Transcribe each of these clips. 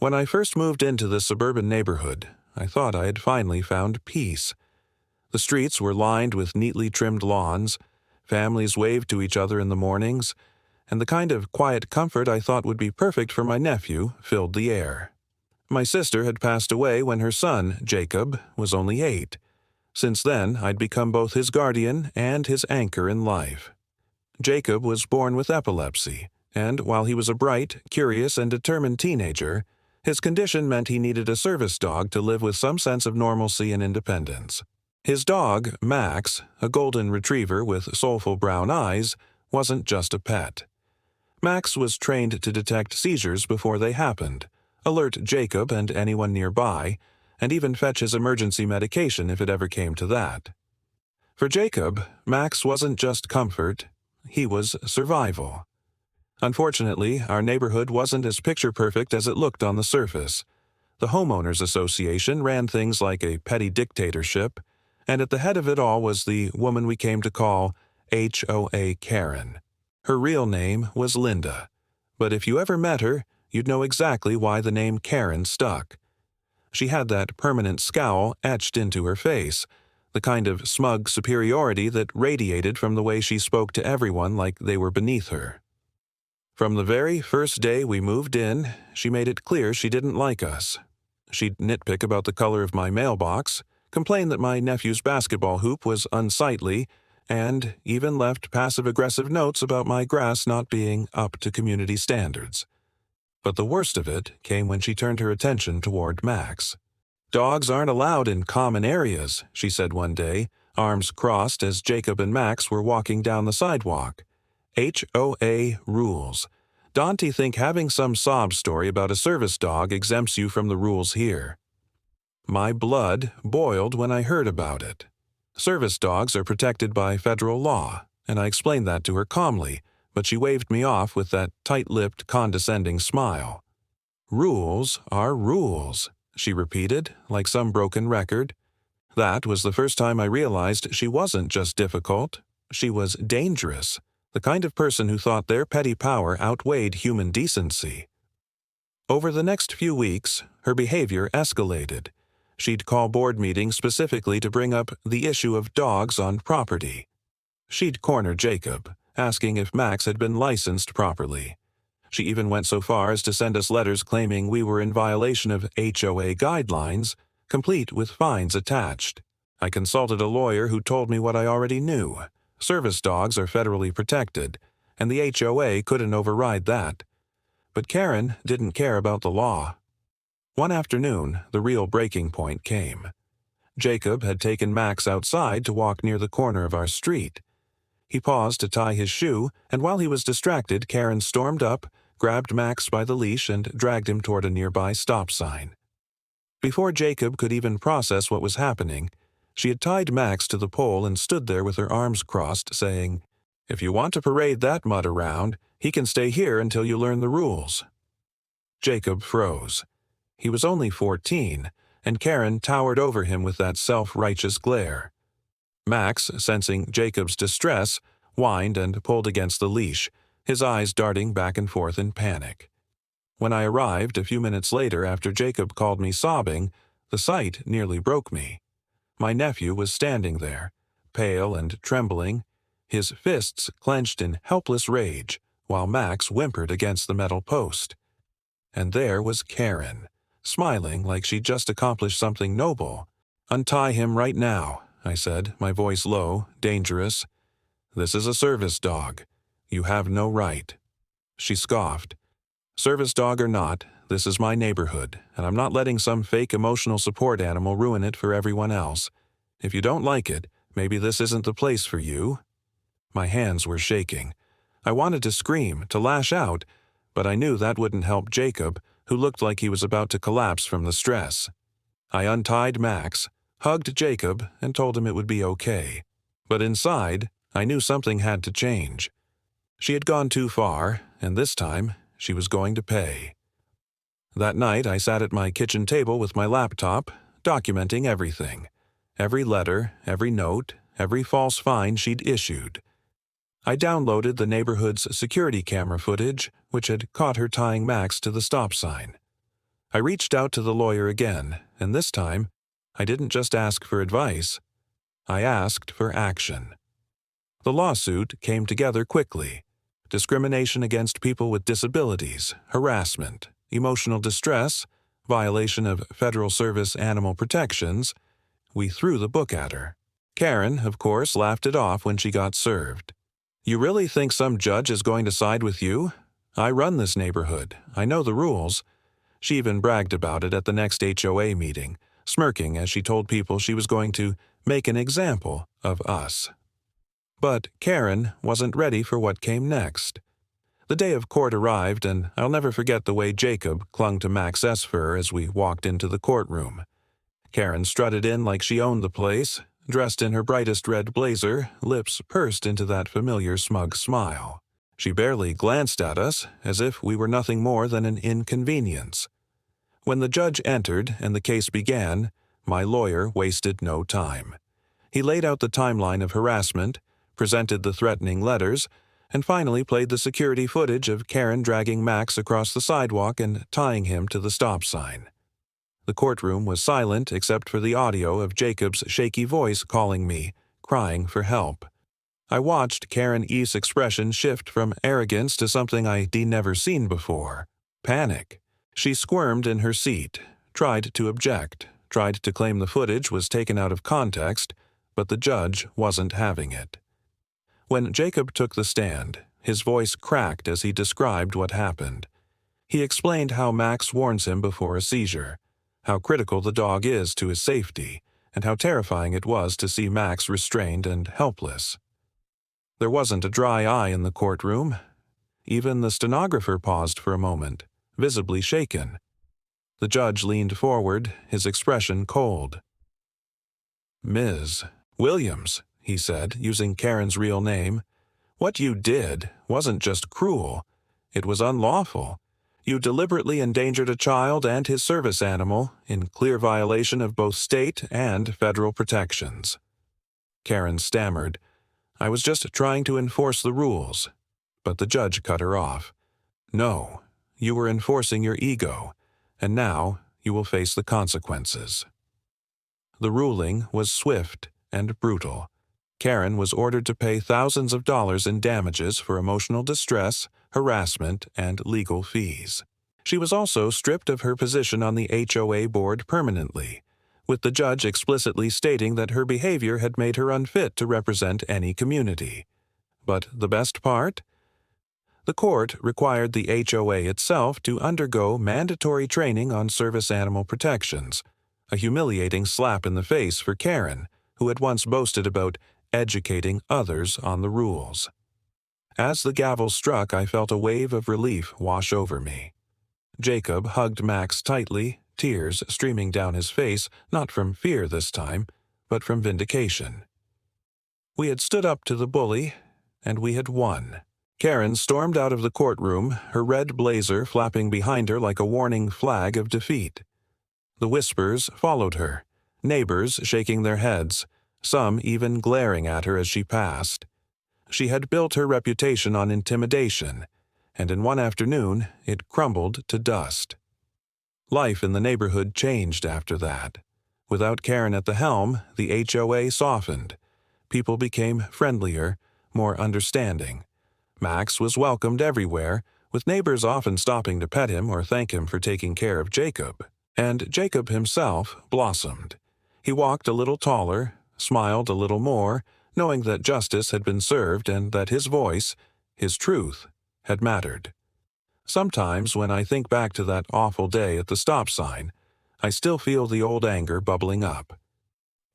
When I first moved into this suburban neighborhood, I thought I had finally found peace. The streets were lined with neatly trimmed lawns, families waved to each other in the mornings, and the kind of quiet comfort I thought would be perfect for my nephew filled the air. My sister had passed away when her son, Jacob, was only 8. Since then, I'd become both his guardian and his anchor in life. Jacob was born with epilepsy, and while he was a bright, curious, and determined teenager, his condition meant he needed a service dog to live with some sense of normalcy and independence. His dog, Max, a golden retriever with soulful brown eyes, wasn't just a pet. Max was trained to detect seizures before they happened, alert Jacob and anyone nearby, and even fetch his emergency medication if it ever came to that. For Jacob, Max wasn't just comfort, he was survival. Unfortunately, our neighborhood wasn't as picture-perfect as it looked on the surface. The Homeowners Association ran things like a petty dictatorship, and at the head of it all was the woman we came to call HOA Karen. Her real name was Linda, but if you ever met her, you'd know exactly why the name Karen stuck. She had that permanent scowl etched into her face, the kind of smug superiority that radiated from the way she spoke to everyone like they were beneath her. From the very first day we moved in, she made it clear she didn't like us. She'd nitpick about the color of my mailbox, complain that my nephew's basketball hoop was unsightly, and even left passive-aggressive notes about my grass not being up to community standards. But the worst of it came when she turned her attention toward Max. "Dogs aren't allowed in common areas," she said one day, arms crossed as Jacob and Max were walking down the sidewalk. HOA rules. Don't you think having some sob story about a service dog exempts you from the rules here? My blood boiled when I heard about it. Service dogs are protected by federal law, and I explained that to her calmly, but she waved me off with that tight-lipped, condescending smile. "Rules are rules," she repeated, like some broken record. That was the first time I realized she wasn't just difficult, she was dangerous, the kind of person who thought their petty power outweighed human decency. Over the next few weeks, her behavior escalated. She'd call board meetings specifically to bring up the issue of dogs on property. She'd corner Jacob, asking if Max had been licensed properly. She even went so far as to send us letters claiming we were in violation of HOA guidelines, complete with fines attached. I consulted a lawyer who told me what I already knew. Service dogs are federally protected, and the HOA couldn't override that. But Karen didn't care about the law. One afternoon, the real breaking point came. Jacob had taken Max outside to walk near the corner of our street. He paused to tie his shoe, and while he was distracted, Karen stormed up, grabbed Max by the leash, and dragged him toward a nearby stop sign. Before Jacob could even process what was happening, she had tied Max to the pole and stood there with her arms crossed, saying, "If you want to parade that mutt around, he can stay here until you learn the rules." Jacob froze. He was only 14, and Karen towered over him with that self-righteous glare. Max, sensing Jacob's distress, whined and pulled against the leash, his eyes darting back and forth in panic. When I arrived a few minutes later after Jacob called me sobbing, the sight nearly broke me. My nephew was standing there, pale and trembling, his fists clenched in helpless rage, while Max whimpered against the metal post. And there was Karen, smiling like she'd just accomplished something noble. "Untie him right now," I said, my voice low, dangerous. "This is a service dog. You have no right." She scoffed. "Service dog or not, this is my neighborhood, and I'm not letting some fake emotional support animal ruin it for everyone else. If you don't like it, maybe this isn't the place for you." My hands were shaking. I wanted to scream, to lash out, but I knew that wouldn't help Jacob, who looked like he was about to collapse from the stress. I untied Max, hugged Jacob, and told him it would be okay. But inside, I knew something had to change. She had gone too far, and this time, she was going to pay. That night, I sat at my kitchen table with my laptop, documenting everything. Every letter, every note, every false fine she'd issued. I downloaded the neighborhood's security camera footage, which had caught her tying Max to the stop sign. I reached out to the lawyer again, and this time, I didn't just ask for advice. I asked for action. The lawsuit came together quickly. Discrimination against people with disabilities, harassment, emotional distress, violation of Federal Service animal protections. We threw the book at her. Karen, of course, laughed it off when she got served. "You really think some judge is going to side with you? I run this neighborhood. I know the rules." She even bragged about it at the next HOA meeting, smirking as she told people she was going to make an example of us. But Karen wasn't ready for what came next. The day of court arrived, and I'll never forget the way Jacob clung to Max's fur as we walked into the courtroom. Karen strutted in like she owned the place, dressed in her brightest red blazer, lips pursed into that familiar smug smile. She barely glanced at us, as if we were nothing more than an inconvenience. When the judge entered and the case began, my lawyer wasted no time. He laid out the timeline of harassment, presented the threatening letters, and finally played the security footage of Karen dragging Max across the sidewalk and tying him to the stop sign. The courtroom was silent except for the audio of Jacob's shaky voice calling me, crying for help. I watched Karen East's expression shift from arrogance to something I'd never seen before, panic. She squirmed in her seat, tried to object, tried to claim the footage was taken out of context, but the judge wasn't having it. When Jacob took the stand, his voice cracked as he described what happened. He explained how Max warns him before a seizure, how critical the dog is to his safety, and how terrifying it was to see Max restrained and helpless. There wasn't a dry eye in the courtroom. Even the stenographer paused for a moment, visibly shaken. The judge leaned forward, his expression cold. "Ms. Williams," he said, using Karen's real name, "what you did wasn't just cruel. It was unlawful. You deliberately endangered a child and his service animal in clear violation of both state and federal protections." Karen stammered, "I was just trying to enforce the rules." But the judge cut her off. "No, you were enforcing your ego, and now you will face the consequences." The ruling was swift and brutal. Karen was ordered to pay thousands of dollars in damages for emotional distress, harassment, and legal fees. She was also stripped of her position on the HOA board permanently, with the judge explicitly stating that her behavior had made her unfit to represent any community. But the best part? The court required the HOA itself to undergo mandatory training on service animal protections, a humiliating slap in the face for Karen, who had once boasted about educating others on the rules. As the gavel struck, I felt a wave of relief wash over me. Jacob hugged Max tightly, tears streaming down his face, not from fear this time, but from vindication. We had stood up to the bully, and we had won. Karen stormed out of the courtroom, her red blazer flapping behind her like a warning flag of defeat. The whispers followed her, neighbors shaking their heads, some even glaring at her as she passed. She had built her reputation on intimidation, and in one afternoon it crumbled to dust. Life in the neighborhood changed after that. Without Karen at the helm, the HOA softened. People became friendlier, more understanding. Max was welcomed everywhere, with neighbors often stopping to pet him or thank him for taking care of Jacob. And Jacob himself blossomed. He walked a little taller, smiled a little more, knowing that justice had been served and that his voice, his truth, had mattered. Sometimes when I think back to that awful day at the stop sign, I still feel the old anger bubbling up.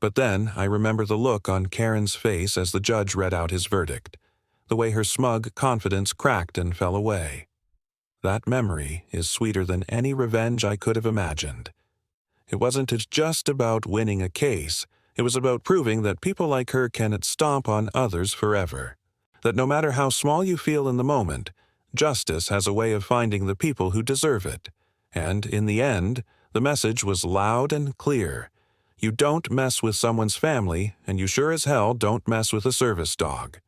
But then I remember the look on Karen's face as the judge read out his verdict, the way her smug confidence cracked and fell away. That memory is sweeter than any revenge I could have imagined. It wasn't just about winning a case. It was about proving that people like her can stomp on others forever. That no matter how small you feel in the moment, justice has a way of finding the people who deserve it. And in the end, the message was loud and clear. You don't mess with someone's family, and you sure as hell don't mess with a service dog.